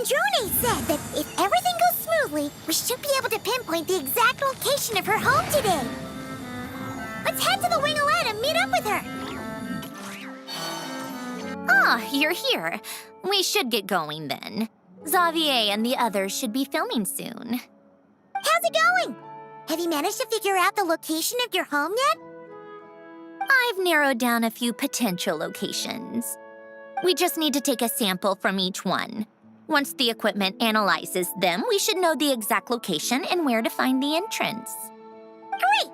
Androne said that if everything goes smoothly, we should be able to pinpoint the exact location of her home today. Let's head to the winglet and meet up with her. Ah, you're here. We should get going then. Xavier and the others should be filming soon. How's it going? Have you managed to figure out the location of your home yet? I've narrowed down a few potential locations. We just need to take a sample from each one. Once the equipment analyzes them, we should know the exact location and where to find the entrance. Great!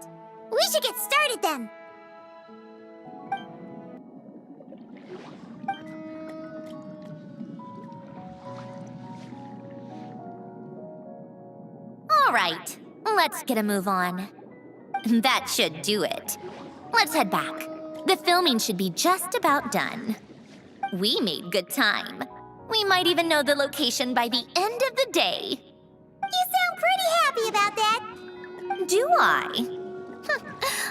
We should get started then. All right, let's get a move on. That should do it. Let's head back. The filming should be just about done. We made good time. We might even know the location by the end of the day. You sound pretty happy about that. Do I?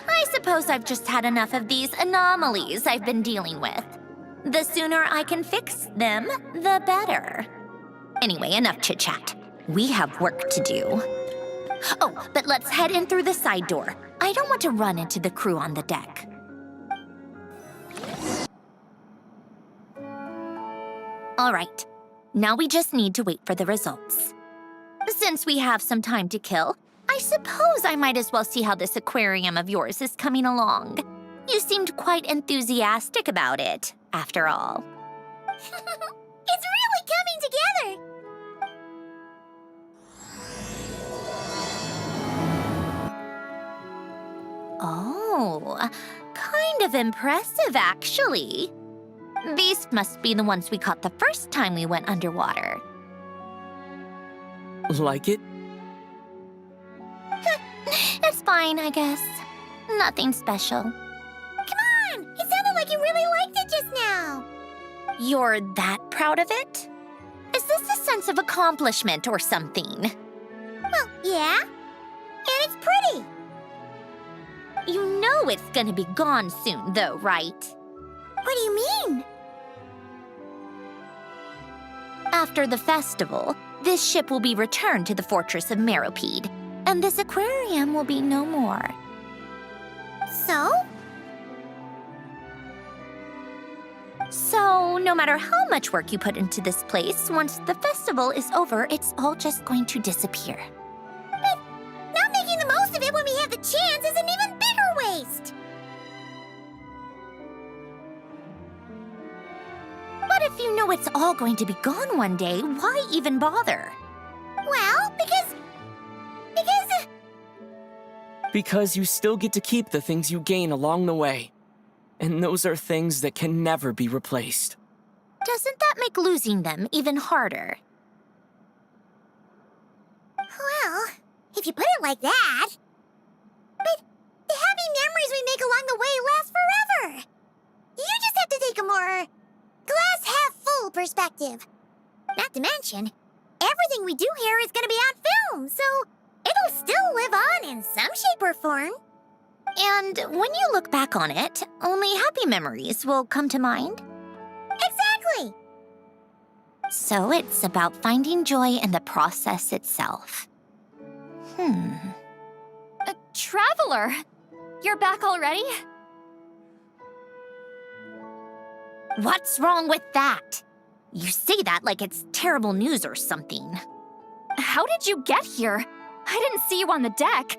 I suppose I've just had enough of these anomalies I've been dealing with. The sooner I can fix them, the better. Anyway, enough chit-chat. We have work to do. Oh, but let's head in through the side door. I don't want to run into the crew on the deck. All right, now we just need to wait for the results. Since we have some time to kill, I suppose I might as well see how this aquarium of yours is coming along. You seemed quite enthusiastic about it, after all. It's really coming together. Oh, kind of impressive, actually. These must be the ones we caught the first time we went underwater. Like it? It's fine, I guess. Nothing special. Come on! It sounded like you really liked it just now. You're that proud of it? Is this a sense of accomplishment or something? Well, yeah. And it's pretty. You know it's gonna be gone soon, though, right? What do you mean? After the festival, this ship will be returned to the fortress of Meropide, and this aquarium will be no more. So? So, no matter how much work you put into this place, once the festival is over, it's all just going to disappear. But not making the most of it when we have the chance is an even bigger waste. But if you know it's all going to be gone one day, why even bother? Well, because... Because you still get to keep the things you gain along the way. And those are things that can never be replaced. Doesn't that make losing them even harder? Well, if you put it like that... But the happy memories we make along the way last forever. You just have to take a more glass-half-full perspective. Not to mention, everything we do here is going to be on film, so it'll still live on in some shape or form. And when you look back on it, only happy memories will come to mind? Exactly! So it's about finding joy in the process itself. Traveler! You're back already? What's wrong with that? You say that like it's terrible news or something. How did you get here? I didn't see you on the deck.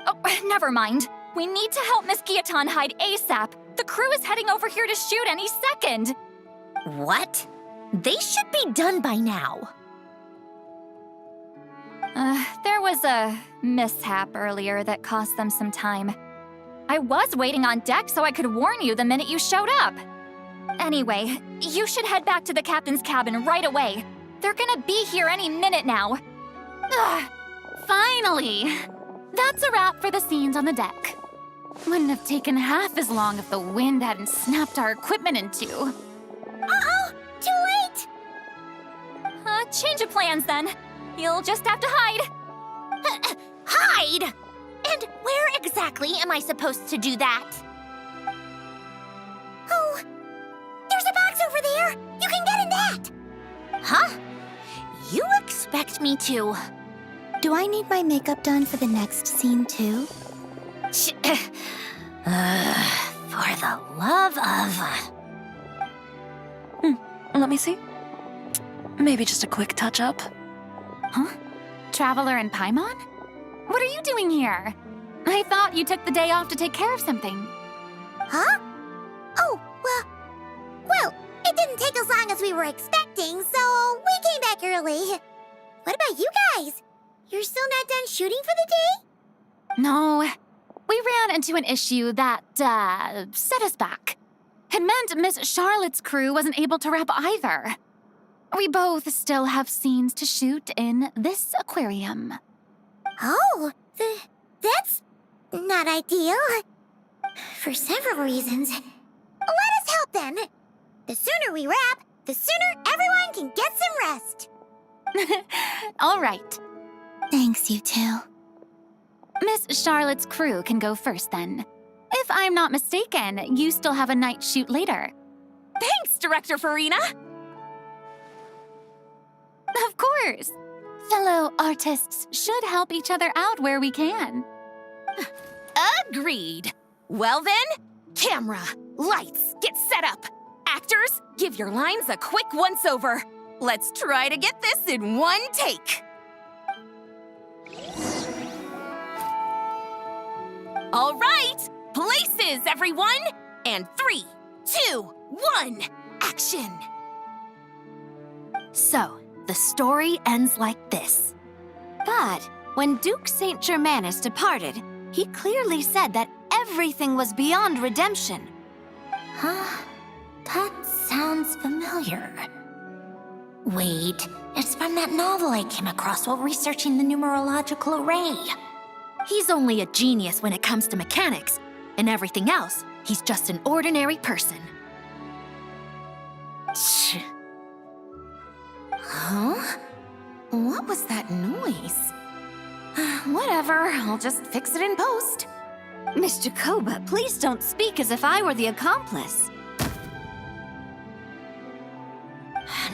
Oh, never mind. We need to help Miss Guillotin hide ASAP. The crew is heading over here to shoot any second. What? They should be done by now. There was a mishap earlier that cost them some time. I was waiting on deck so I could warn you the minute you showed up. Anyway, you should head back to the captain's cabin right away. They're gonna be here any minute now. Ugh, finally! That's a wrap for the scenes on the deck. Wouldn't have taken half as long if the wind hadn't snapped our equipment in two. Uh-oh! Too late! Change of plans then. You'll just have to hide. Hide? And where exactly am I supposed to do that? Oh, there's a box over there! You can get in that! Huh? expect me to? Do I need my makeup done for the next scene too? For the love of... Let me see. Maybe just a quick touch-up. Huh? Traveler and Paimon? What are you doing here? I thought you took the day off to take care of something. Huh? Oh, well, it didn't take as long as we were expecting, so we came back early. What about you guys? You're still not done shooting for the day? No, we ran into an issue that, set us back. It meant Miss Charlotte's crew wasn't able to wrap either. We both still have scenes to shoot in this aquarium. Oh, that's not ideal. For several reasons. Let us help then. The sooner we wrap, the sooner everyone can get some rest. All right. Thanks, you two. Miss Charlotte's crew can go first then. If I'm not mistaken, you still have a night shoot later. Thanks, Director Farina! Of course. Fellow artists should help each other out where we can. Agreed. Well then, camera, lights, get set up. Actors, give your lines a quick once-over. Let's try to get this in one take. All right, places, everyone! And 3, 2, 1, action! So, the story ends like this. But when Duke Saint Germanus departed, he clearly said that everything was beyond redemption. Huh? That sounds familiar. Wait, it's from that novel I came across while researching the numerological array. He's only a genius when it comes to mechanics, and everything else, he's just an ordinary person. Huh? What was that noise? Whatever, I'll just fix it in post. Mr. Koba, please don't speak as if I were the accomplice.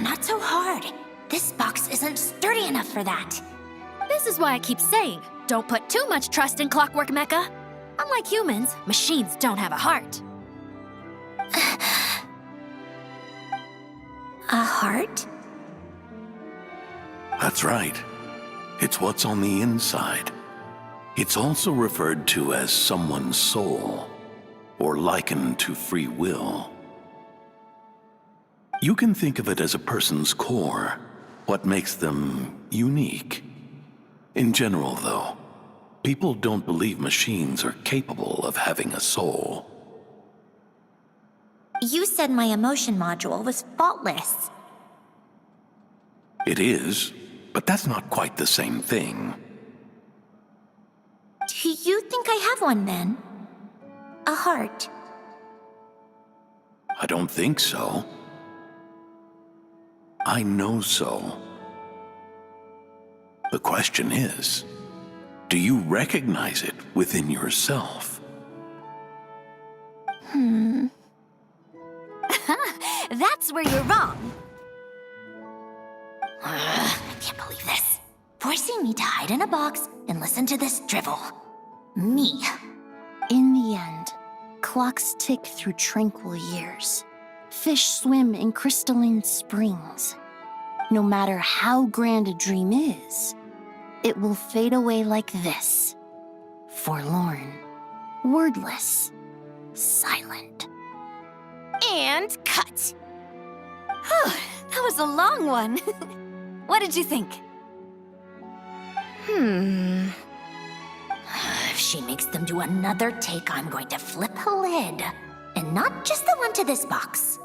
Not so hard. This box isn't sturdy enough for that. This is why I keep saying, don't put too much trust in Clockwork Mecha. Unlike humans, machines don't have a heart. A heart? That's right. It's what's on the inside. It's also referred to as someone's soul, or likened to free will. You can think of it as a person's core, what makes them unique. In general, though, people don't believe machines are capable of having a soul. You said my emotion module was faultless. It is, but that's not quite the same thing. Do you think I have one then? A heart? I don't think so. I know so. The question is, do you recognize it within yourself? That's where you're wrong. I can't believe this. Forcing me to hide in a box and listen to this drivel. Me. In the end, clocks tick through tranquil years. Fish swim in crystalline springs. No matter how grand a dream is, it will fade away like this. Forlorn, wordless, silent. And cut. That was a long one. What did you think? If she makes them do another take, I'm going to flip a lid. And not just the one to this box.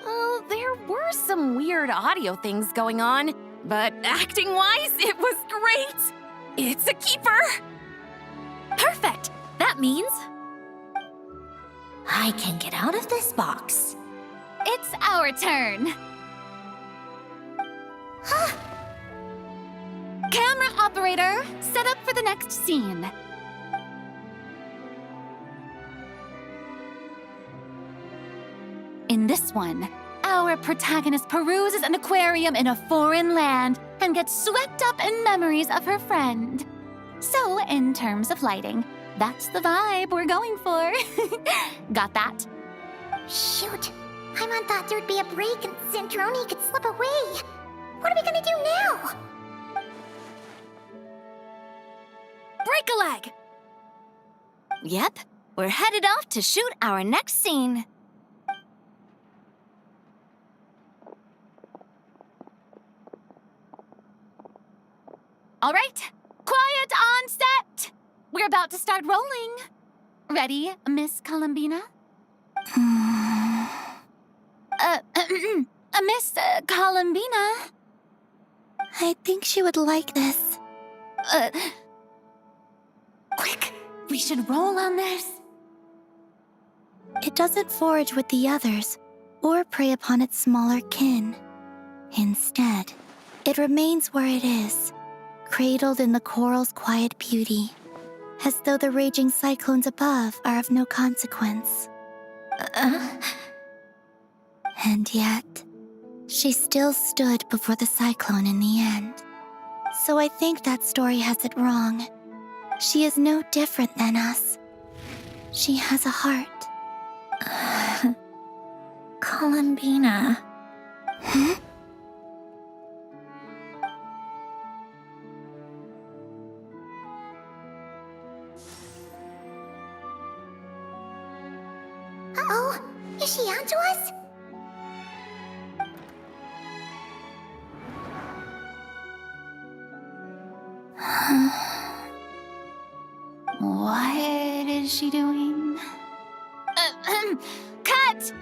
Well, there were some weird audio things going on, but acting-wise, it was great. It's a keeper. Perfect. That means I can get out of this box. It's our turn. Camera operator, set up for the next scene. In this one, our protagonist peruses an aquarium in a foreign land and and gets swept up in memories of her friend. So, in terms of lighting, that's the vibe we're going for. Got that? Shoot. Paimon thought there'd be a break and Centroni could slip away. What are we gonna do now? Break a leg! Yep, we're headed off to shoot our next scene. All right, quiet on set! We're about to start rolling. Ready, Miss Columbina? Miss Columbina? I think she would like this. Quick, we should roll on this. It doesn't forage with the others or prey upon its smaller kin. Instead, it remains where it is, cradled in the coral's quiet beauty, as though the raging cyclones above are of no consequence. And yet, she still stood before the cyclone in the end. So I think that story has it wrong. She is no different than us. She has a heart. Columbina. Uh-oh. Is she onto us? What is she doing? Cut!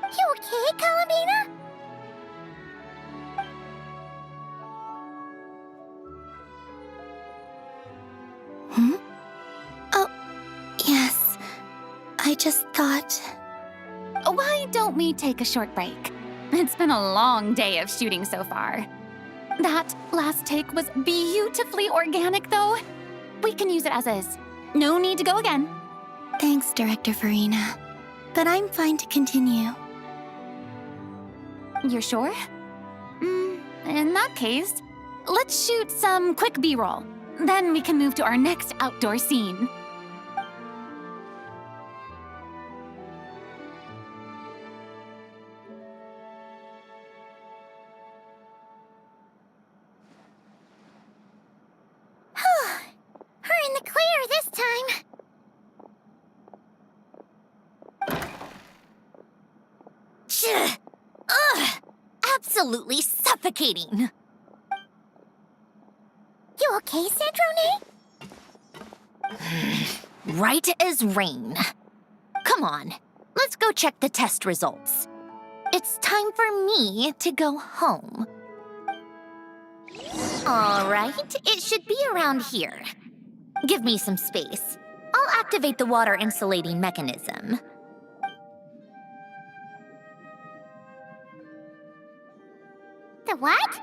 You okay, Columbina? Oh, yes. I just thought... Why don't we take a short break? It's been a long day of shooting so far. That last take was beautifully organic, though. We can use it as is. No need to go again. Thanks, Director Farina. But I'm fine to continue. You're sure? In that case, let's shoot some quick B-roll. Then we can move to our next outdoor scene. We're in the clear this time. Ugh! Absolutely suffocating. You okay, Centroni? Right as rain. Come on, let's go check the test results. It's time for me to go home. All right, it should be around here. Give me some space. I'll activate the water insulating mechanism. The what?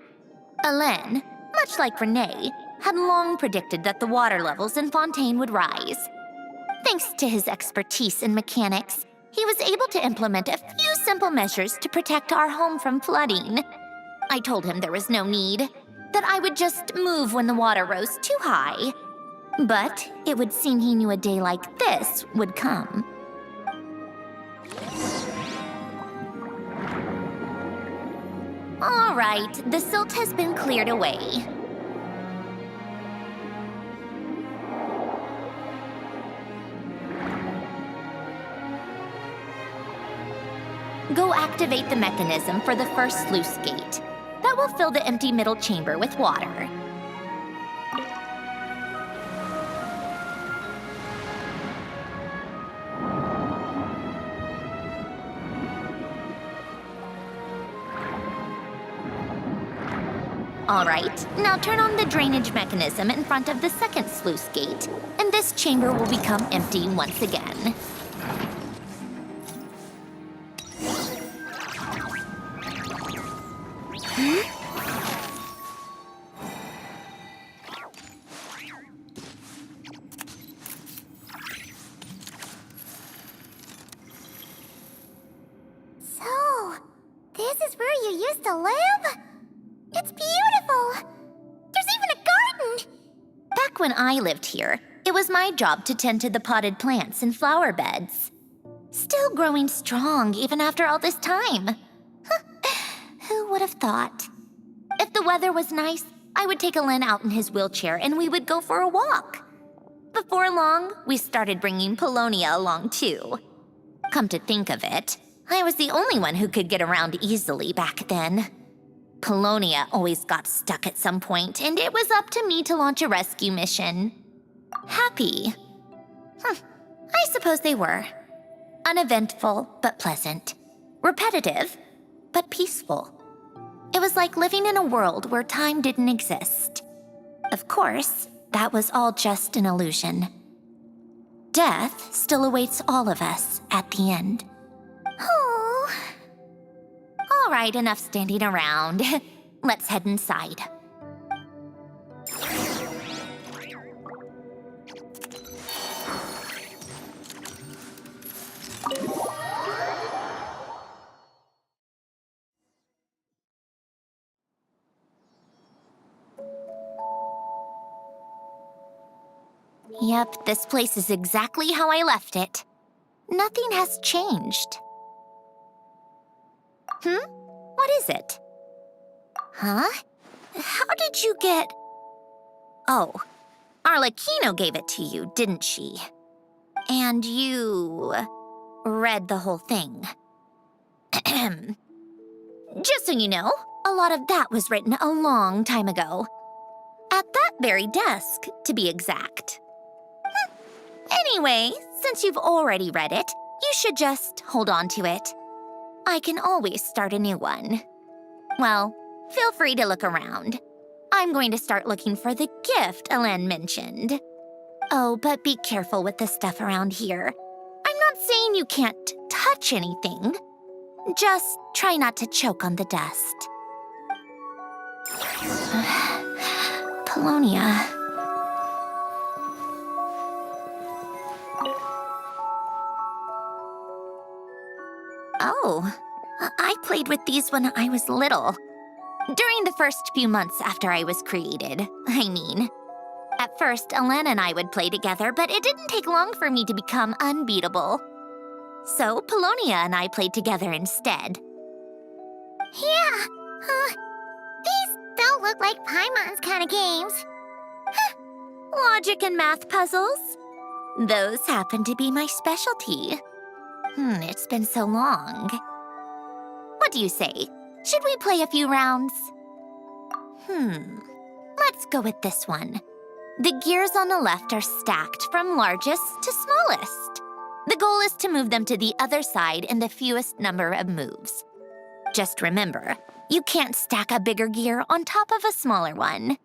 Alain, much like Renee, had long predicted that the water levels in Fontaine would rise. Thanks to his expertise in mechanics, he was able to implement a few simple measures to protect our home from flooding. I told him there was no need, that I would just move when the water rose too high. But it would seem he knew a day like this would come. All right, the silt has been cleared away. Go activate the mechanism for the first sluice gate. That will fill the empty middle chamber with water. All right, now turn on the drainage mechanism in front of the second sluice gate, and this chamber will become empty once again. So, this is where you used to live? It's beautiful! when I lived here, it was my job to tend to the potted plants and flower beds. Still growing strong even after all this time. Who would have thought? If the weather was nice, I would take Alen out in his wheelchair and we would go for a walk. Before long, we started bringing Polonia along too. Come to think of it, I was the only one who could get around easily back then. Polonia always got stuck at some point, and it was up to me to launch a rescue mission. Happy? I suppose they were. Uneventful, but pleasant. Repetitive, but peaceful. It was like living in a world where time didn't exist. Of course, that was all just an illusion. Death still awaits all of us at the end. Oh. All right, enough standing around. Let's head inside. Yep, this place is exactly how I left it. Nothing has changed. What is it? Huh? How did you get... Oh, Arlecchino gave it to you, didn't she? And you... read the whole thing. Just so you know, a lot of that was written a long time ago. At that very desk, to be exact. Anyway, since you've already read it, you should just hold on to it. I can always start a new one. Well, feel free to look around. I'm going to start looking for the gift Alen mentioned. Oh, but be careful with the stuff around here. I'm not saying you can't touch anything. Just try not to choke on the dust. Polonia. Oh, I played with these when I was little. During the first few months after I was created, I mean. At first, Alen and I would play together, but it didn't take long for me to become unbeatable. So, Polonia and I played together instead. Yeah, these don't look like Paimon's kind of games. Logic and math puzzles? Those happen to be my specialty. It's been so long. What do you say? Should we play a few rounds? Let's go with this one. The gears on the left are stacked from largest to smallest. The goal is to move them to the other side in the fewest number of moves. Just remember, you can't stack a bigger gear on top of a smaller one.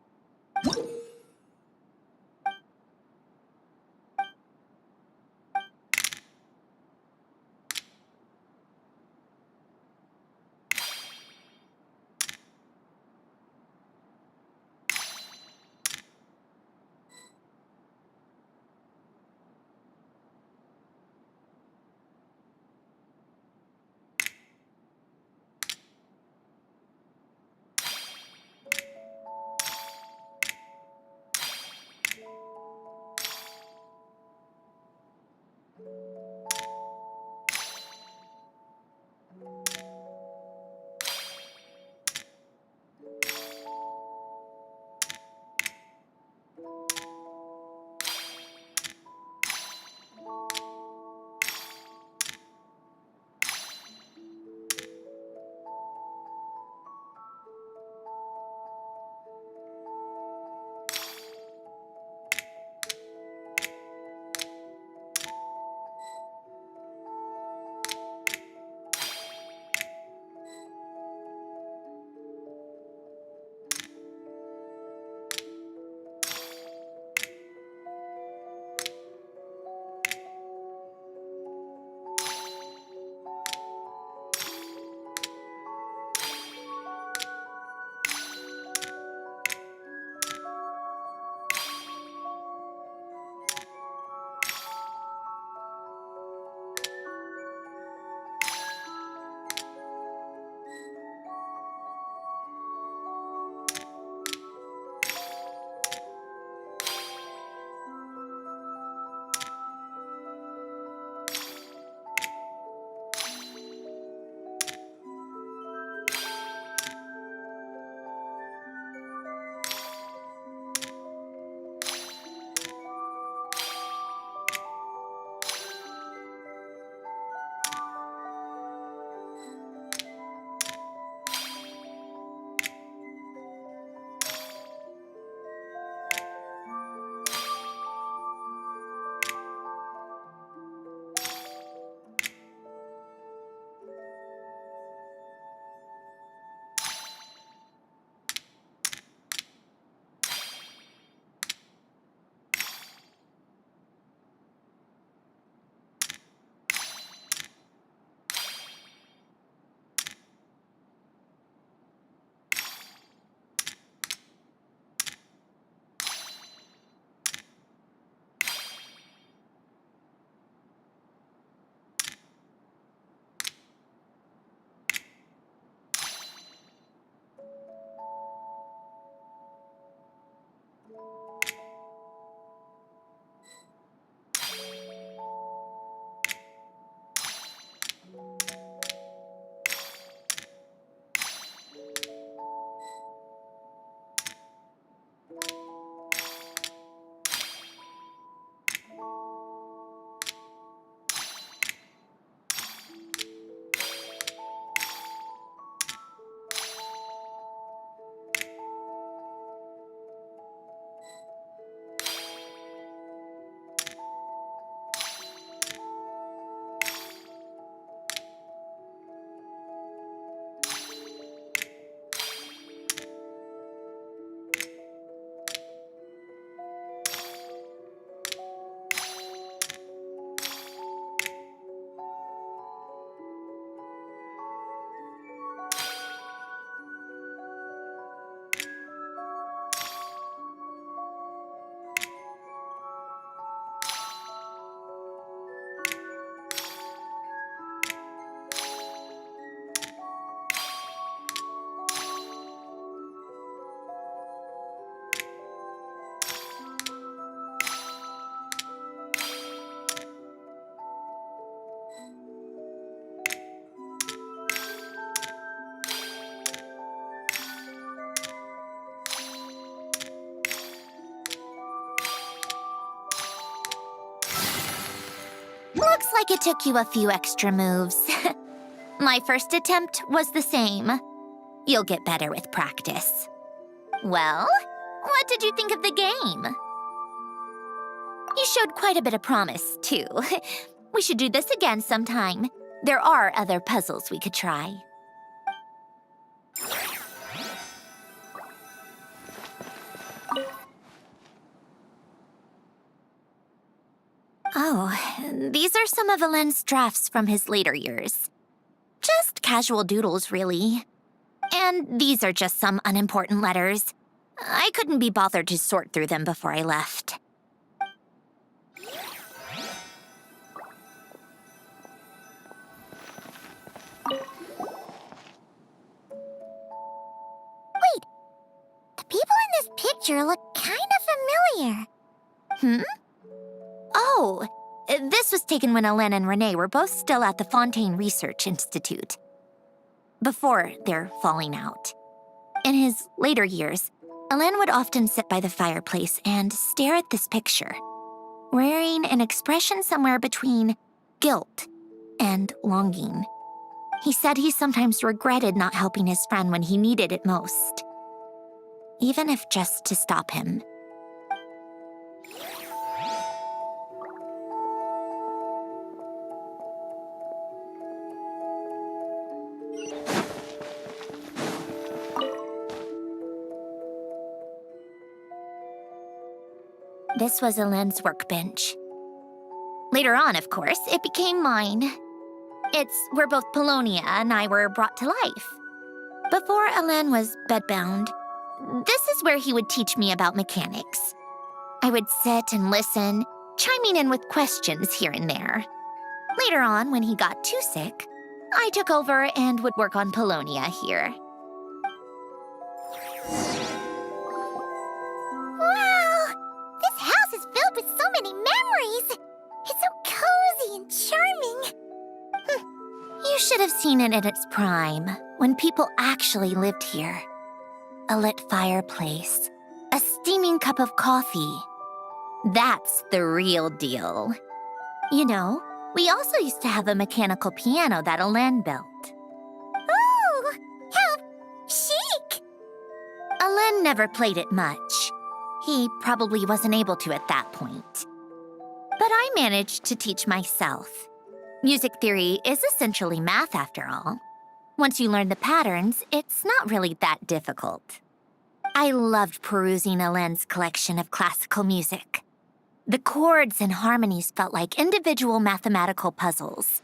Looks like it took you a few extra moves. My first attempt was the same. You'll get better with practice. Well, what did you think of the game? You showed quite a bit of promise, too. We should do this again sometime. There are other puzzles we could try. Oh, these are some of Alen's drafts from his later years. Just casual doodles, really. And these are just some unimportant letters. I couldn't be bothered to sort through them before I left. The people in this picture look kind of familiar. Oh, this was taken when Alen and Renee were both still at the Fontaine Research Institute. Before their falling out. In his later years, Alen would often sit by the fireplace and stare at this picture, wearing an expression somewhere between guilt and longing. He said he sometimes regretted not helping his friend when he needed it most, even if just to stop him. This was Alen's workbench. Later on, of course, it became mine. It's where both Polonia and I were brought to life. Before Alen was bedbound, this is where he would teach me about mechanics. I would sit and listen, chiming in with questions here and there. Later on, when he got too sick, I took over and would work on Polonia here. Wow! This house is filled with so many memories! It's so cozy and charming. You should have seen it in its prime, when people actually lived here. A lit fireplace, a steaming cup of coffee. That's the real deal. You know, we also used to have a mechanical piano that Alen built. Ooh! How chic! Alen never played it much. He probably wasn't able to at that point. But I managed to teach myself. Music theory is essentially math, after all. Once you learn the patterns, it's not really that difficult. I loved perusing Alen's collection of classical music. The chords and harmonies felt like individual mathematical puzzles.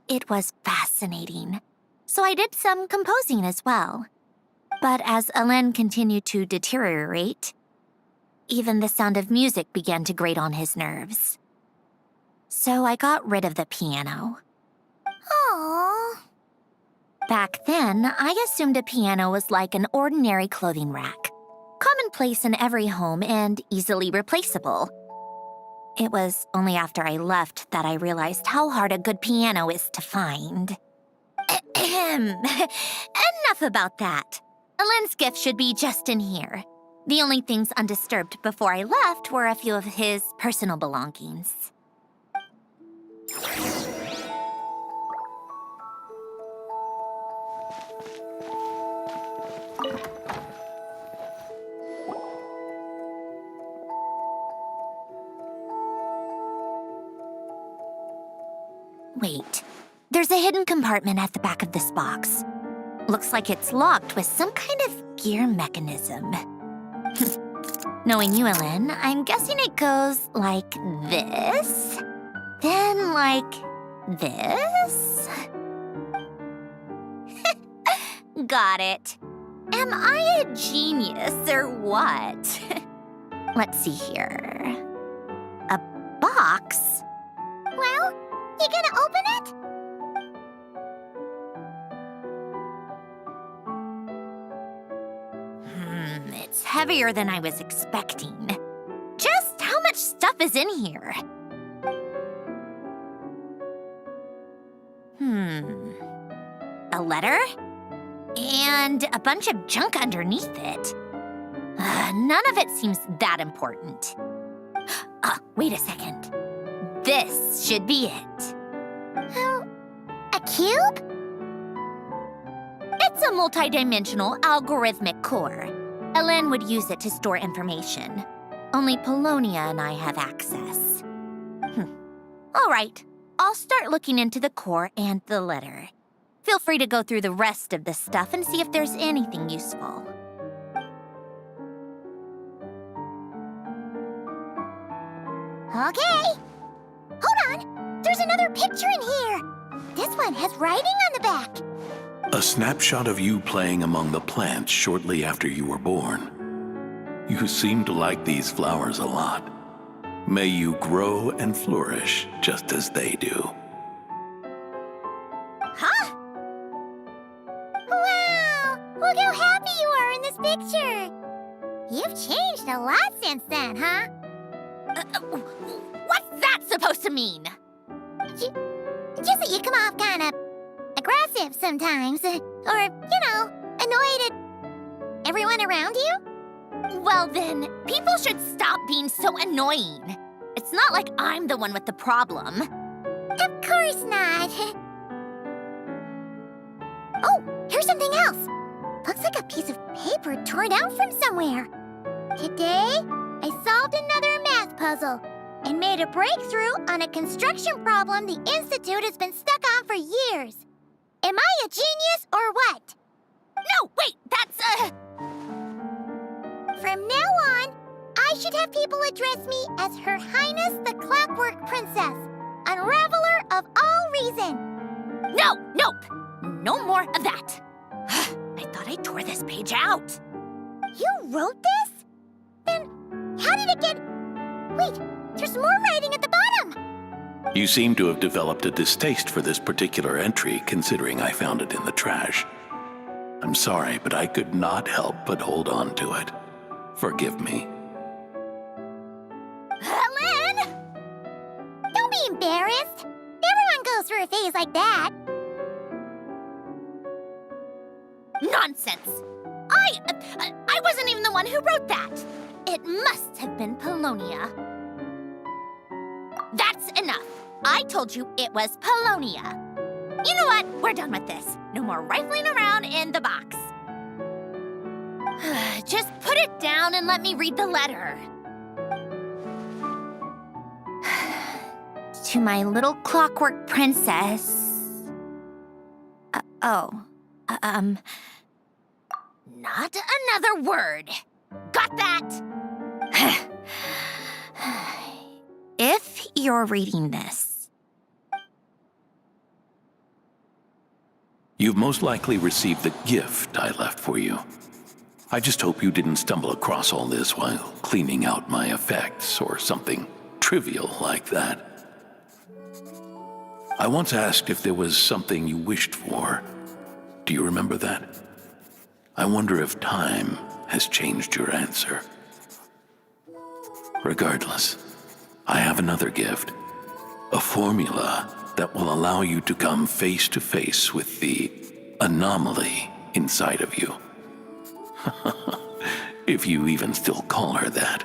It was fascinating, so I did some composing as well. But as Alen continued to deteriorate, even the sound of music began to grate on his nerves. So I got rid of the piano. Aww. Back then, I assumed a piano was like an ordinary clothing rack, commonplace in every home and easily replaceable. It was only after I left that I realized how hard a good piano is to find. Enough about that. Alen's gift should be just in here. The only things undisturbed before I left were a few of his personal belongings. Wait, there's a hidden compartment at the back of this box. Looks like it's locked with some kind of gear mechanism. Knowing you, Alen, I'm guessing it goes like this, then like this. Got it. Am I a genius or what? Let's see here. A box? Well, you gonna open it? It's heavier than I was expecting. Just how much stuff is in here? A letter? And a bunch of junk underneath it. None of it seems that important. Wait a second. This should be it. A cube? It's a multidimensional algorithmic core. Elen would use it to store information. Only Polonia and I have access. All right, I'll start looking into the core and the letter. Feel free to go through the rest of the stuff and see if there's anything useful. Okay. Hold on. There's another picture in here. This one has writing on the back. A snapshot of you playing among the plants shortly after you were born. You seem to like these flowers a lot. May you grow and flourish just as they do. Huh? Wow! Look how happy you are in this picture. You've changed a lot since then, huh? What's that supposed to mean? Just that you come off kind of aggressive sometimes. Or, annoyed at everyone around you. Well then, people should stop being so annoying. It's not like I'm the one with the problem. Of course not. Oh, here's something else. Looks like a piece of paper torn out from somewhere. Today, I solved another math puzzle and made a breakthrough on a construction problem the Institute has been stuck on for years. Am I a genius or what? No, wait, that's From now on, I should have people address me as Her Highness the Clockwork Princess, unraveler of all reason. Nope. No more of that. I thought I tore this page out. You wrote this? Then how did it get... Wait, there's more writing at the bottom. You seem to have developed a distaste for this particular entry, considering I found it in the trash. I'm sorry, but I could not help but hold on to it. Forgive me. Lynn! Don't be embarrassed. Everyone goes through a phase like that. Nonsense. I wasn't even the one who wrote that. It must have been Polonia. That's enough. I told you it was Polonia. You know what? We're done with this. No more rifling around in the box. Just put it down and let me read the letter. To my little clockwork princess. Not another word. Got that? If you're reading this, You've most likely received the gift I left for you. I just hope you didn't stumble across all this while cleaning out my effects or something trivial like that. I once asked if there was something you wished for. Do you remember that? I wonder if time has changed your answer. Regardless, I have another gift. A formula that will allow you to come face to face with the anomaly inside of you. If you even still call her that.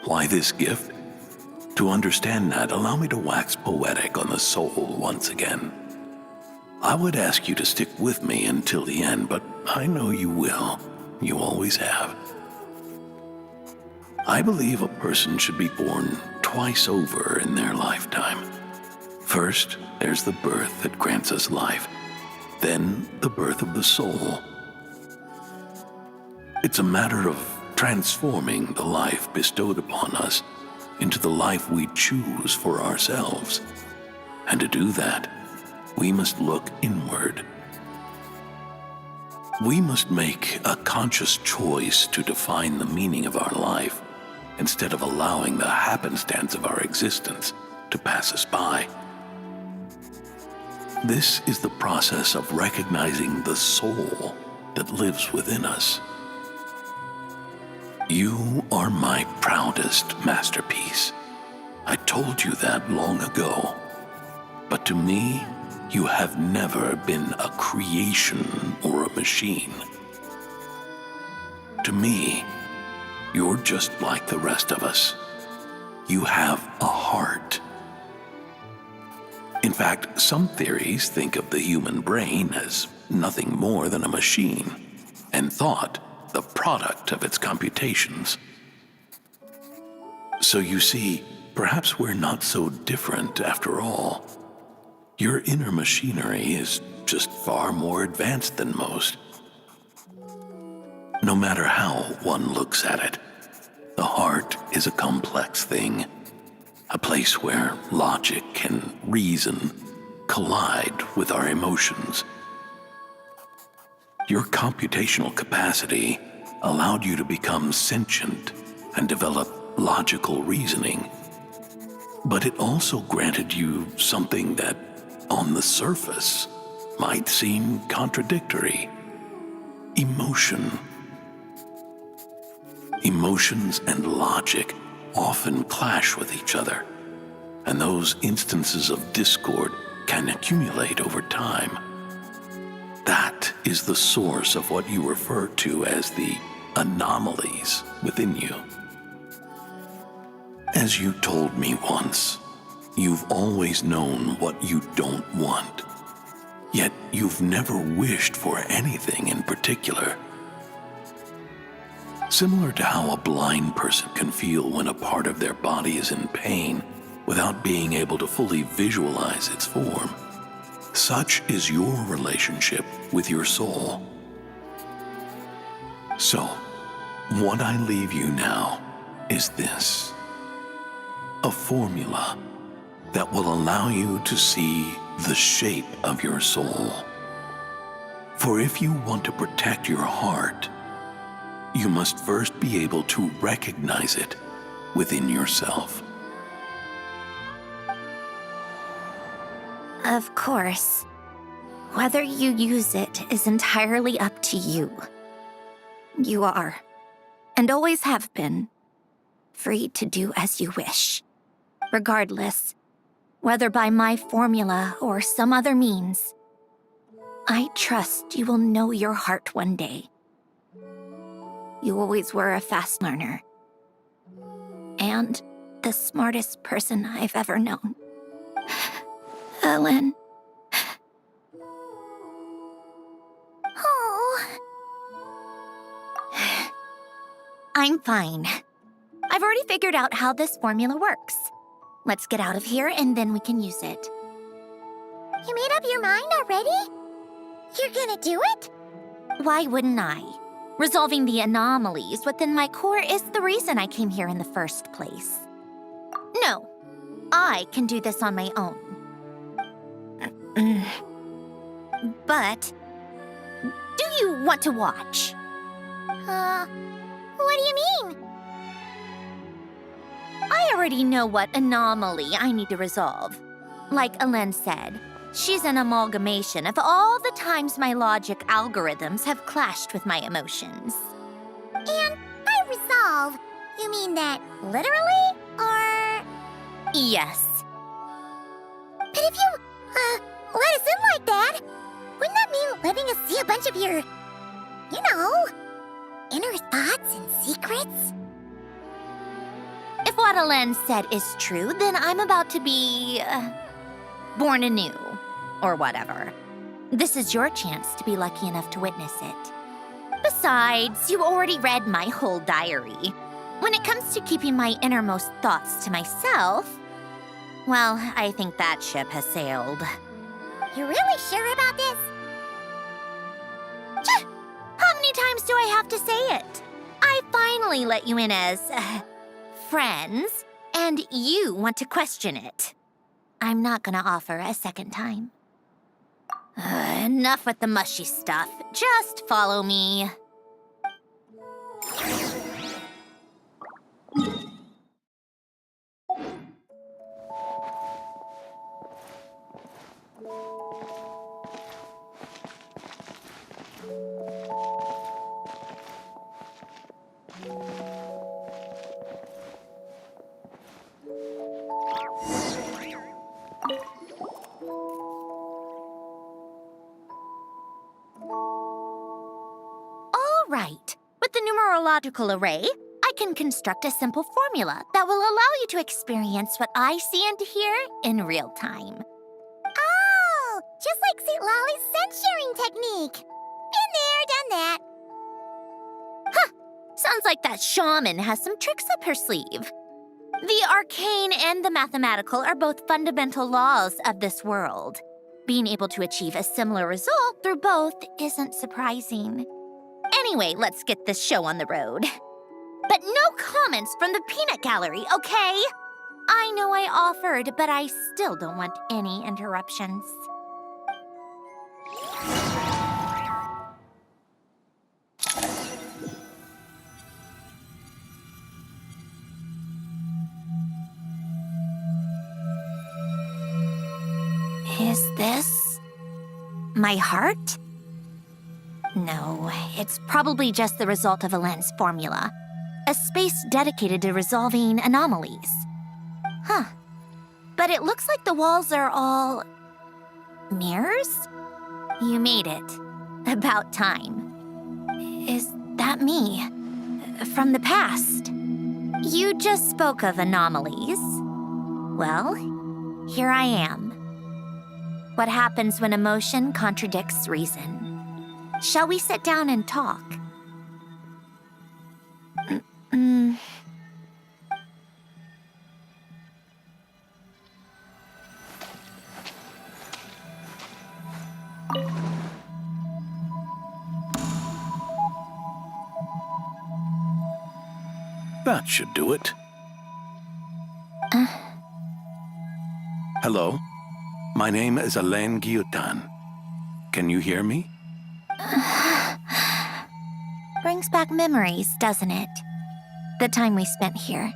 Why this gift? To understand that, allow me to wax poetic on the soul once again. I would ask you to stick with me until the end, but I know you will. You always have. I believe a person should be born twice over in their lifetime. First, there's the birth that grants us life. Then, the birth of the soul. It's a matter of transforming the life bestowed upon us into the life we choose for ourselves. And to do that, we must look inward. We must make a conscious choice to define the meaning of our life instead of allowing the happenstance of our existence to pass us by. This is the process of recognizing the soul that lives within us. You are my proudest masterpiece. I told you that long ago. But to me, you have never been a creation or a machine. To me, you're just like the rest of us. You have a heart. In fact, some theories think of the human brain as nothing more than a machine, and thought the product of its computations. So you see, perhaps we're not so different after all. Your inner machinery is just far more advanced than most. No matter how one looks at it, the heart is a complex thing, a place where logic and reason collide with our emotions. Your computational capacity allowed you to become sentient and develop logical reasoning. But it also granted you something that, on the surface, might seem contradictory: emotion. Emotions and logic often clash with each other, and those instances of discord can accumulate over time. That is the source of what you refer to as the anomalies within you. As you told me once, you've always known what you don't want, yet you've never wished for anything in particular. Similar to how a blind person can feel when a part of their body is in pain without being able to fully visualize its form, such is your relationship with your soul. So, what I leave you now is this: a formula that will allow you to see the shape of your soul. For if you want to protect your heart, you must first be able to recognize it within yourself. Of course. Whether you use it is entirely up to you. You are, and always have been, free to do as you wish. Regardless, whether by my formula or some other means, I trust you will know your heart one day. You always were a fast learner, and the smartest person I've ever known. Ellen. Oh. I'm fine. I've already figured out how this formula works. Let's get out of here and then we can use it. You made up your mind already? You're gonna do it? Why wouldn't I? Resolving the anomalies within my core is the reason I came here in the first place. No, I can do this on my own. But, do you want to watch? What do you mean? I already know what anomaly I need to resolve. Like Alen said, she's an amalgamation of all the times my logic algorithms have clashed with my emotions. And by resolve, you mean that literally, or...? Yes. But if you, let us in like that, wouldn't that mean letting us see a bunch of your, inner thoughts and secrets? If what Alen said is true, then I'm about to be... born anew, or whatever. This is your chance to be lucky enough to witness it. Besides, you already read my whole diary. When it comes to keeping my innermost thoughts to myself, well, I think that ship has sailed. You really sure about this? How many times do I have to say it? I finally let you in as... friends, and you want to question it. I'm not gonna offer a second time. Enough with the mushy stuff. Just follow me. All right. With the numerological array, I can construct a simple formula that will allow you to experience what I see and hear in real time. Oh, just like St. Lolly's scent-sharing technique. Been there, done that. Sounds like that shaman has some tricks up her sleeve. The arcane and the mathematical are both fundamental laws of this world. Being able to achieve a similar result through both isn't surprising. Anyway, let's get this show on the road. But no comments from the peanut gallery, okay? I know I offered, but I still don't want any interruptions. Is this my heart? No, it's probably just the result of a lens formula. A space dedicated to resolving anomalies. Huh. But it looks like the walls are all mirrors? You made it. About time. Is that me? From the past? You just spoke of anomalies. Well, here I am. What happens when emotion contradicts reason? Shall we sit down and talk? That should do it. Hello? My name is Alain Guillotin. Can you hear me? Brings back memories, doesn't it? The time we spent here.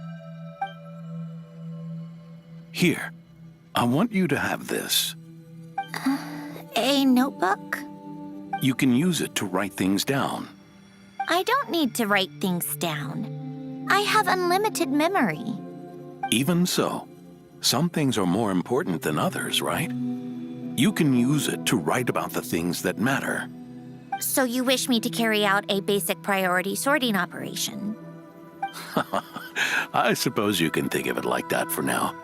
Here. I want you to have this. A notebook? You can use it to write things down. I don't need to write things down. I have unlimited memory. Even so, some things are more important than others, right? You can use it to write about the things that matter. So you wish me to carry out a basic priority sorting operation? I suppose you can think of it like that for now.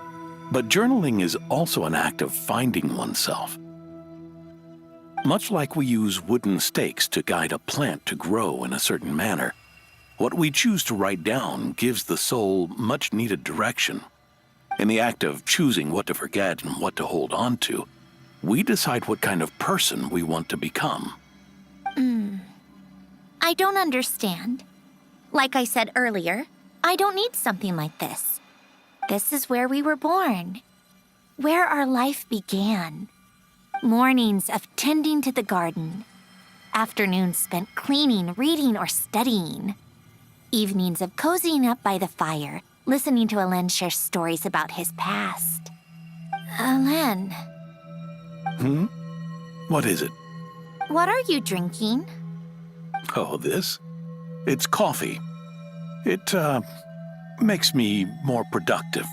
But journaling is also an act of finding oneself. Much like we use wooden stakes to guide a plant to grow in a certain manner, what we choose to write down gives the soul much-needed direction. In the act of choosing what to forget and what to hold on to, we decide what kind of person we want to become. I don't understand. Like I said earlier, I don't need something like this. This is where we were born, where our life began. Mornings of tending to the garden, afternoons spent cleaning, reading, or studying, evenings of cozying up by the fire, listening to Alain share stories about his past. Alain, What is it? what are you drinking? Oh, this? It's coffee. It, makes me more productive.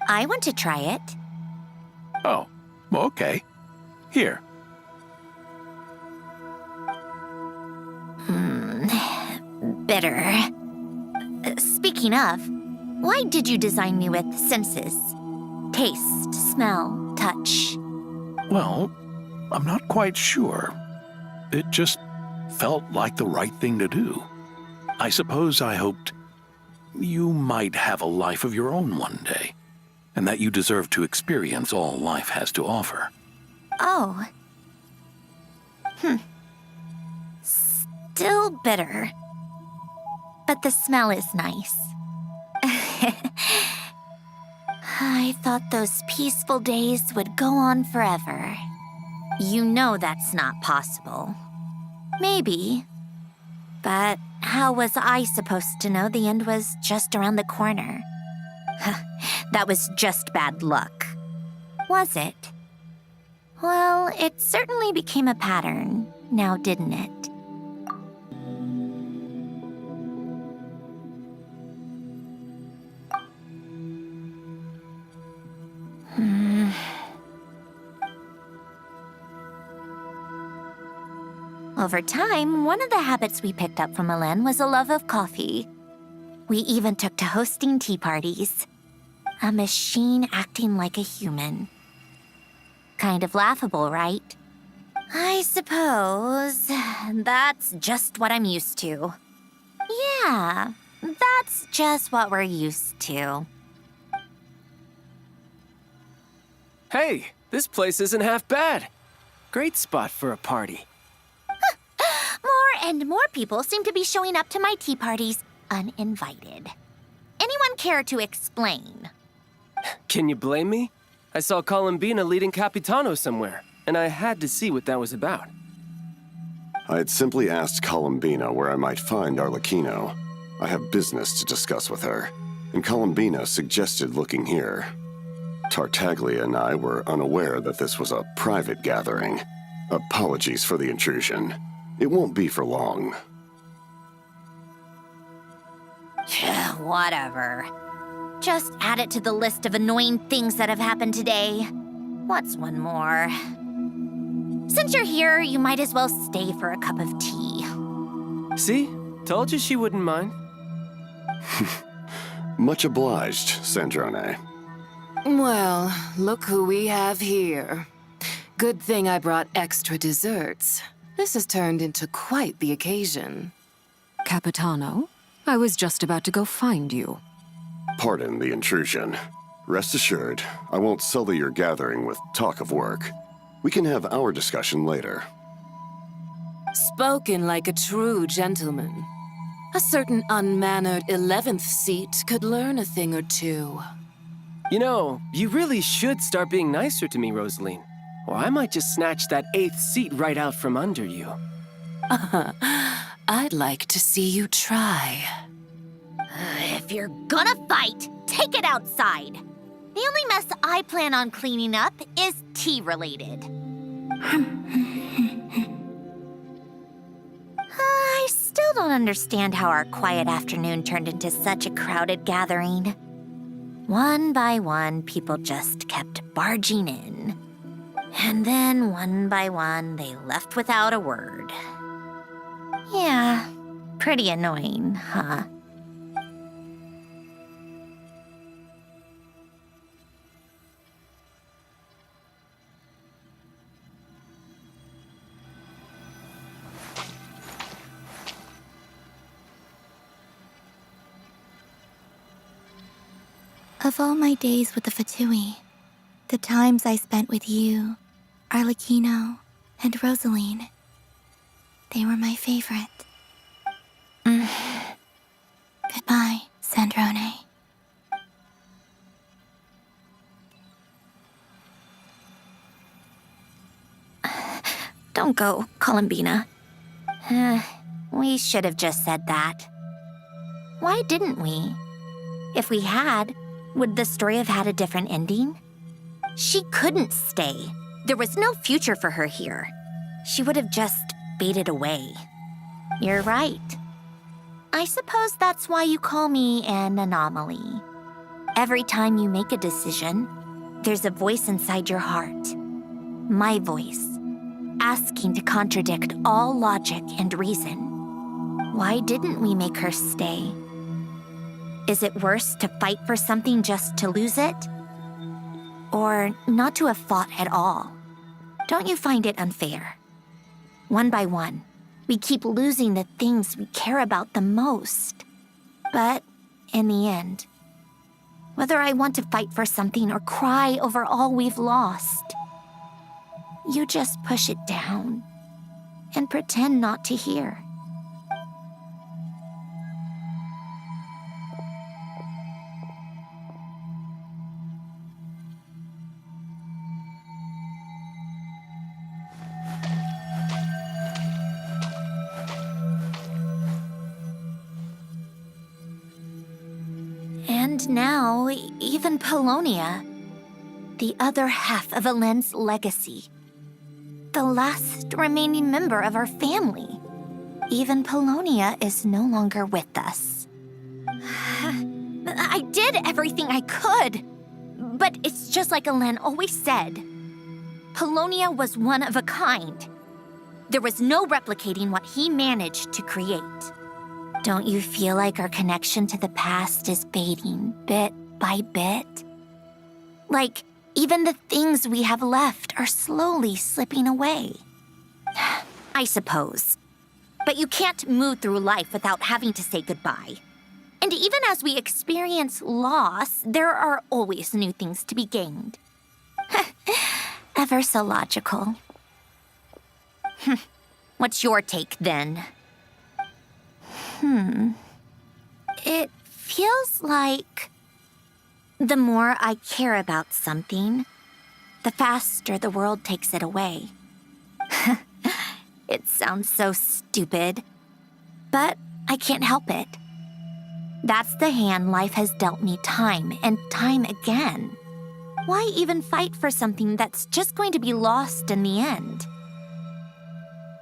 I want to try it. Oh, okay. Here. Bitter. Speaking of, why did you design me with senses? Taste, smell, touch. Well, I'm not quite sure. It just felt like the right thing to do. I suppose I hoped you might have a life of your own one day, and that you deserve to experience all life has to offer. Oh. Still bitter. But the smell is nice. I thought those peaceful days would go on forever. You know that's not possible. Maybe. But how was I supposed to know the end was just around the corner? That was just bad luck. Was it? Well, it certainly became a pattern, now didn't it? Over time, one of the habits we picked up from Alain was a love of coffee. We even took to hosting tea parties. A machine acting like a human. Kind of laughable, right? I suppose that's just what I'm used to. Yeah, that's just what we're used to. Hey, this place isn't half bad. Great spot for a party. More and more people seem to be showing up to my tea parties uninvited. Anyone care to explain? Can you blame me? I saw Columbina leading Capitano somewhere, and I had to see what that was about. I had simply asked Columbina where I might find Arlecchino. I have business to discuss with her, and Columbina suggested looking here. Tartaglia and I were unaware that this was a private gathering. Apologies for the intrusion. It won't be for long. Whatever. Just add it to the list of annoying things that have happened today. What's one more? Since you're here, you might as well stay for a cup of tea. See? Told you she wouldn't mind. Much obliged, Sandrone. Well, look who we have here. Good thing I brought extra desserts. This has turned into quite the occasion. Capitano, I was just about to go find you. Pardon the intrusion. Rest assured, I won't sully your gathering with talk of work. We can have our discussion later. Spoken like a true gentleman. A certain unmannered 11th seat could learn a thing or two. You know, you really should start being nicer to me, Rosaline. Or I might just snatch that 8th seat right out from under you. I'd like to see you try. If you're gonna fight, take it outside. The only mess I plan on cleaning up is tea-related. I still don't understand how our quiet afternoon turned into such a crowded gathering. One by one, people just kept barging in. And then, one by one, they left without a word. Yeah, pretty annoying, huh? Of all my days with the Fatui, the times I spent with you, Arlecchino, and Rosaline, they were my favorite. Goodbye, Sandrone. Don't go, Columbina. We should have just said that. Why didn't we? If we had, would the story have had a different ending? She couldn't stay. There was no future for her here. She would have just faded away. You're right. I suppose that's why you call me an anomaly. Every time you make a decision, there's a voice inside your heart. My voice, asking to contradict all logic and reason. Why didn't we make her stay? Is it worse to fight for something just to lose it? Or not to have fought at all? Don't you find it unfair? One by one, we keep losing the things we care about the most. But in the end, whether I want to fight for something or cry over all we've lost, you just push it down and pretend not to hear. And now, even Polonia, the other half of Helen's legacy, the last remaining member of our family, even Polonia is no longer with us. I did everything I could, but it's just like Helen always said. Polonia was one of a kind. There was no replicating what he managed to create. Don't you feel like our connection to the past is fading bit by bit? Like, even the things we have left are slowly slipping away. I suppose. But you can't move through life without having to say goodbye. And even as we experience loss, there are always new things to be gained. Ever so logical. What's your take, then? It feels like the more I care about something, the faster the world takes it away. It sounds so stupid, but I can't help it. That's the hand life has dealt me time and time again. Why even fight for something that's just going to be lost in the end?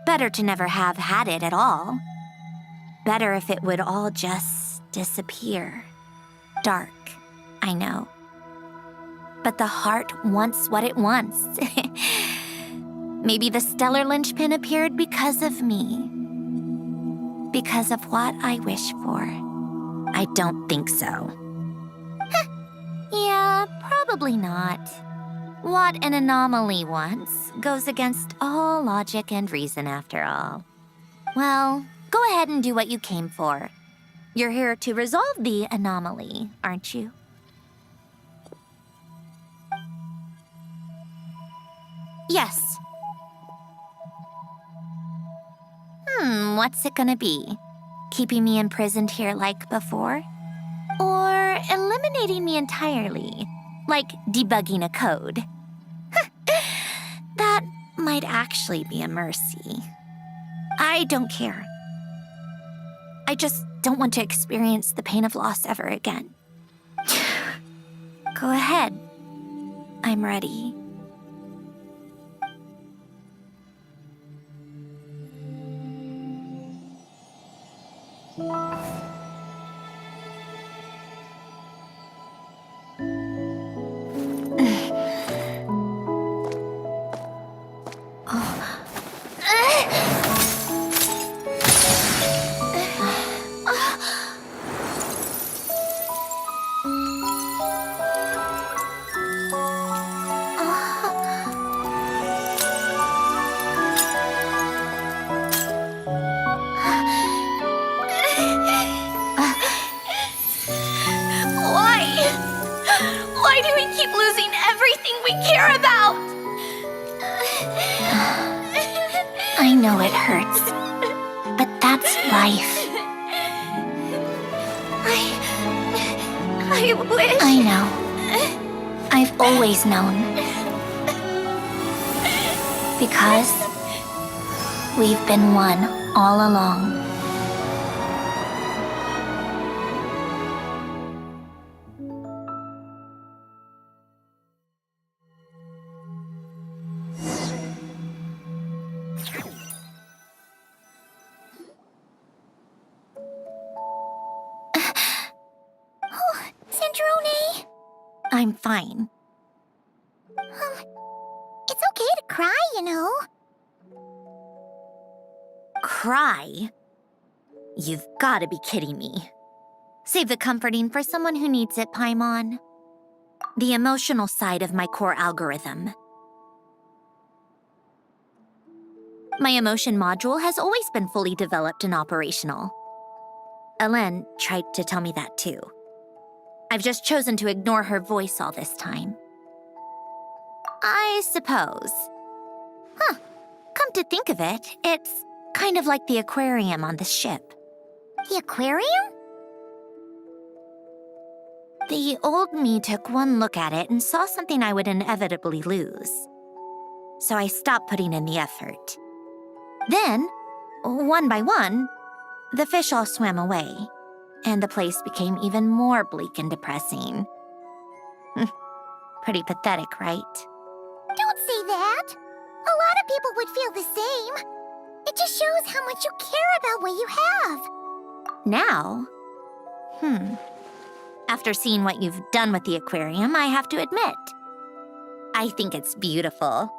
Better to never have had it at all. Better if it would all just disappear. Dark, I know. But the heart wants what it wants. Maybe the stellar linchpin appeared because of me. Because of what I wish for. I don't think so. Yeah, probably not. What an anomaly wants goes against all logic and reason after all. Well, go ahead and do what you came for. You're here to resolve the anomaly, aren't you? Yes. What's it gonna be? Keeping me imprisoned here like before? Or eliminating me entirely, like debugging a code? That might actually be a mercy. I don't care. I just don't want to experience the pain of loss ever again. Go ahead. I'm ready. Why do we keep losing everything we care about? I know it hurts, but that's life. I wish... I know. I've always known. Because we've been one all along. Sandrone? I'm fine. It's okay to cry, you know. Cry? You've got to be kidding me. Save the comforting for someone who needs it, Paimon. The emotional side of my core algorithm. My emotion module has always been fully developed and operational. Elen tried to tell me that too. I've just chosen to ignore her voice all this time. I suppose. Come to think of it, it's kind of like the aquarium on the ship. The aquarium? The old me took one look at it and saw something I would inevitably lose. So I stopped putting in the effort. Then, one by one, the fish all swam away, and the place became even more bleak and depressing. Pretty pathetic, right? Don't say that. A lot of people would feel the same. It just shows how much you care about what you have. Now? After seeing what you've done with the aquarium, I have to admit, I think it's beautiful.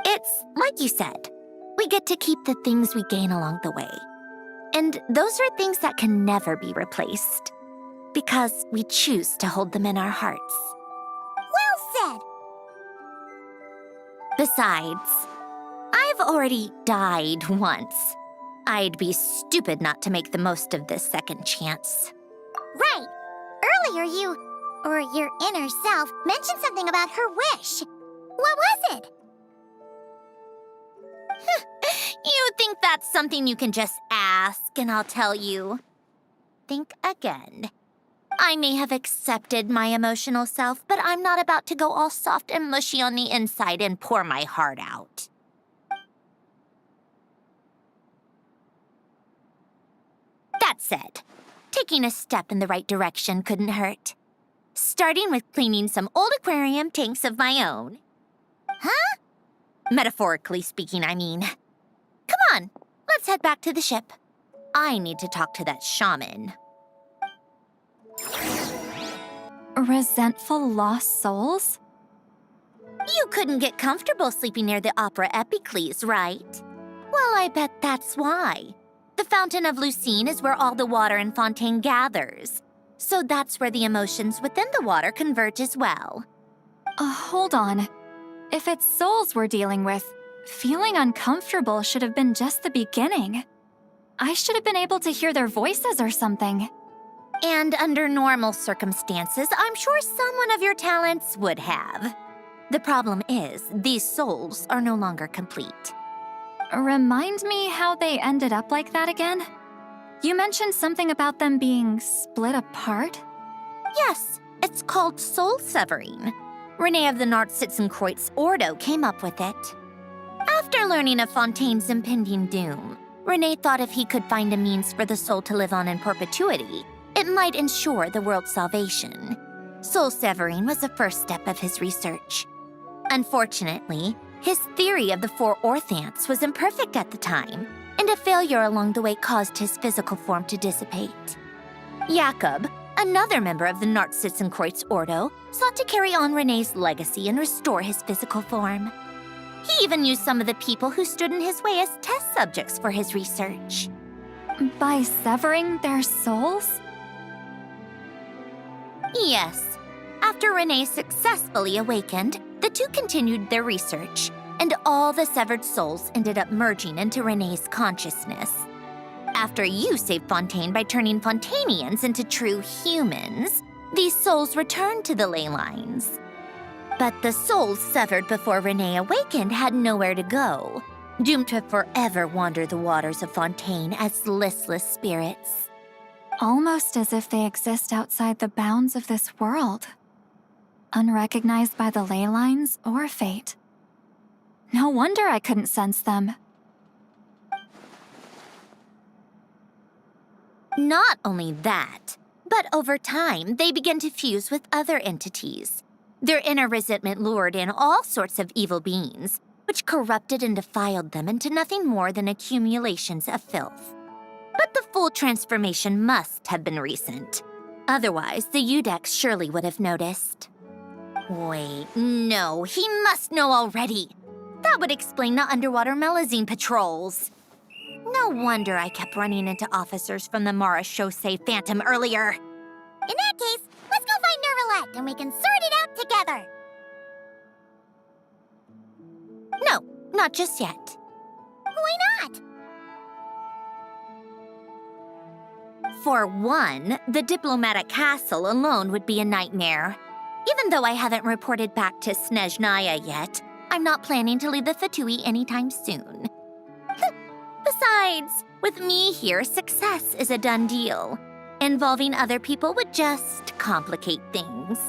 It's like you said, we get to keep the things we gain along the way. And those are things that can never be replaced. Because we choose to hold them in our hearts. Well said. Besides, I've already died once. I'd be stupid not to make the most of this second chance. Right. Earlier your inner self, mentioned something about her wish. What was it? You think that's something you can just ask and I'll tell you? Think again. I may have accepted my emotional self, but I'm not about to go all soft and mushy on the inside and pour my heart out. That said, taking a step in the right direction couldn't hurt. Starting with cleaning some old aquarium tanks of my own. Huh? Metaphorically speaking, I mean. Come on, let's head back to the ship. I need to talk to that shaman. Resentful lost souls? You couldn't get comfortable sleeping near the Opera Epicles, right? Well, I bet that's why. The Fountain of Lucine is where all the water in Fontaine gathers. So that's where the emotions within the water converge as well. Hold on. If it's souls we're dealing with, feeling uncomfortable should have been just the beginning. I should have been able to hear their voices or something. And under normal circumstances, I'm sure someone of your talents would have. The problem is, these souls are no longer complete. Remind me how they ended up like that again? You mentioned something about them being split apart? Yes, it's called soul severing. Renee of the Nartsitzenkreuz Ordo came up with it. After learning of Fontaine's impending doom, Renee thought if he could find a means for the soul to live on in perpetuity, it might ensure the world's salvation. Soul severing was the first step of his research. Unfortunately, his theory of the four orthants was imperfect at the time, and a failure along the way caused his physical form to dissipate. Jakob, another member of the Nartsitzenkreuz Ordo, sought to carry on Renee's legacy and restore his physical form. He even used some of the people who stood in his way as test subjects for his research. By severing their souls? Yes. After Renee successfully awakened, the two continued their research, and all the severed souls ended up merging into Renee's consciousness. After you saved Fontaine by turning Fontainians into true humans, these souls returned to the ley lines. But the souls severed before Renee awakened had nowhere to go, doomed to forever wander the waters of Fontaine as listless spirits. Almost as if they exist outside the bounds of this world. Unrecognized by the ley lines or fate. No wonder I couldn't sense them. Not only that, but over time, they began to fuse with other entities. Their inner resentment lured in all sorts of evil beings, which corrupted and defiled them into nothing more than accumulations of filth. But the full transformation must have been recent. Otherwise, the Udex surely would have noticed. Wait, no, he must know already. That would explain the underwater Melazine patrols. No wonder I kept running into officers from the Mara Chaussee Phantom earlier. In that case, let's go find Nervalette and we can sort it out together. No, not just yet. Why not? For one, the diplomatic castle alone would be a nightmare. Even though I haven't reported back to Snezhnaya yet, I'm not planning to leave the Fatui anytime soon. Besides, with me here, success is a done deal. Involving other people would just complicate things.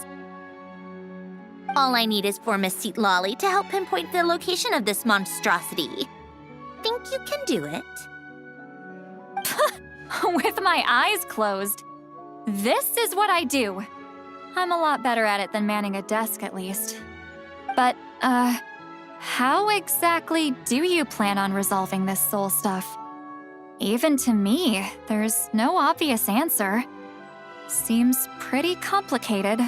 All I need is for Miss Seatlolly to help pinpoint the location of this monstrosity. Think you can do it? With my eyes closed. This is what I do. I'm a lot better at it than manning a desk, at least. But, how exactly do you plan on resolving this soul stuff? Even to me, there's no obvious answer. Seems pretty complicated,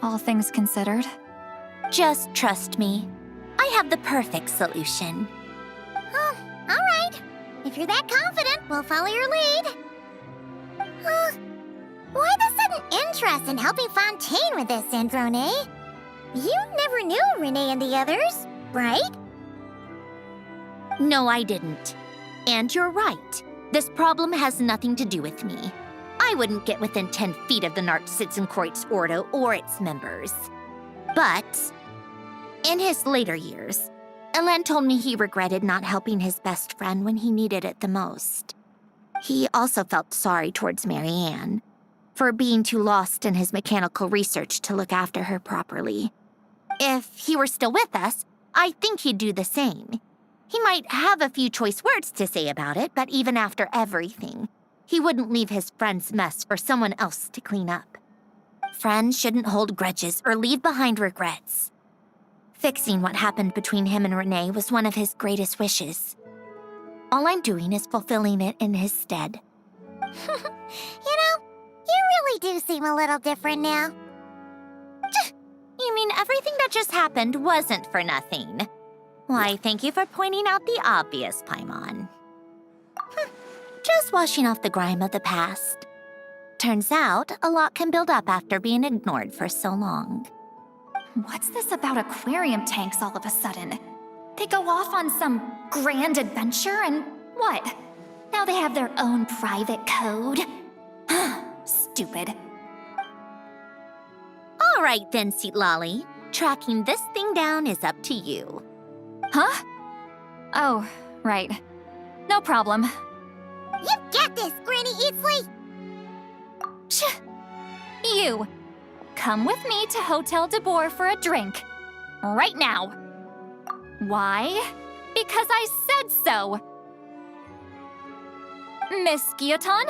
all things considered. Just trust me. I have the perfect solution. Oh, all right. If you're that confident, we'll follow your lead. Why the sudden interest in helping Fontaine with this, Androne? You never knew Renee and the others, right? No, I didn't. And you're right. This problem has nothing to do with me. I wouldn't get within 10 feet of the Nartsitzenkreuz Ordo or its members. But in his later years, Elen told me he regretted not helping his best friend when he needed it the most. He also felt sorry towards Marianne for being too lost in his mechanical research to look after her properly. If he were still with us, I think he'd do the same. He might have a few choice words to say about it, but even after everything, he wouldn't leave his friend's mess for someone else to clean up. Friends shouldn't hold grudges or leave behind regrets. Fixing what happened between him and Renee was one of his greatest wishes. All I'm doing is fulfilling it in his stead. You really do seem a little different now. You mean everything that just happened wasn't for nothing? Why, thank you for pointing out the obvious, Paimon. Just washing off the grime of the past. Turns out, a lot can build up after being ignored for so long. What's this about aquarium tanks all of a sudden? They go off on some grand adventure and what? Now they have their own private code? Stupid. All right then, Lolly. Tracking this thing down is up to you. Huh? Oh, right. No problem. You got this, Granny Eatsley! You, come with me to Hotel de Boer for a drink. Right now. Why? Because I said so. Miss Guillotin,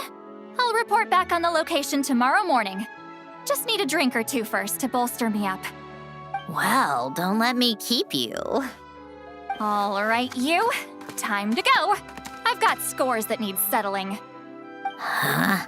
I'll report back on the location tomorrow morning. Just need a drink or two first to bolster me up. Well, don't let me keep you. All right, you. Time to go. I've got scores that need settling. Huh?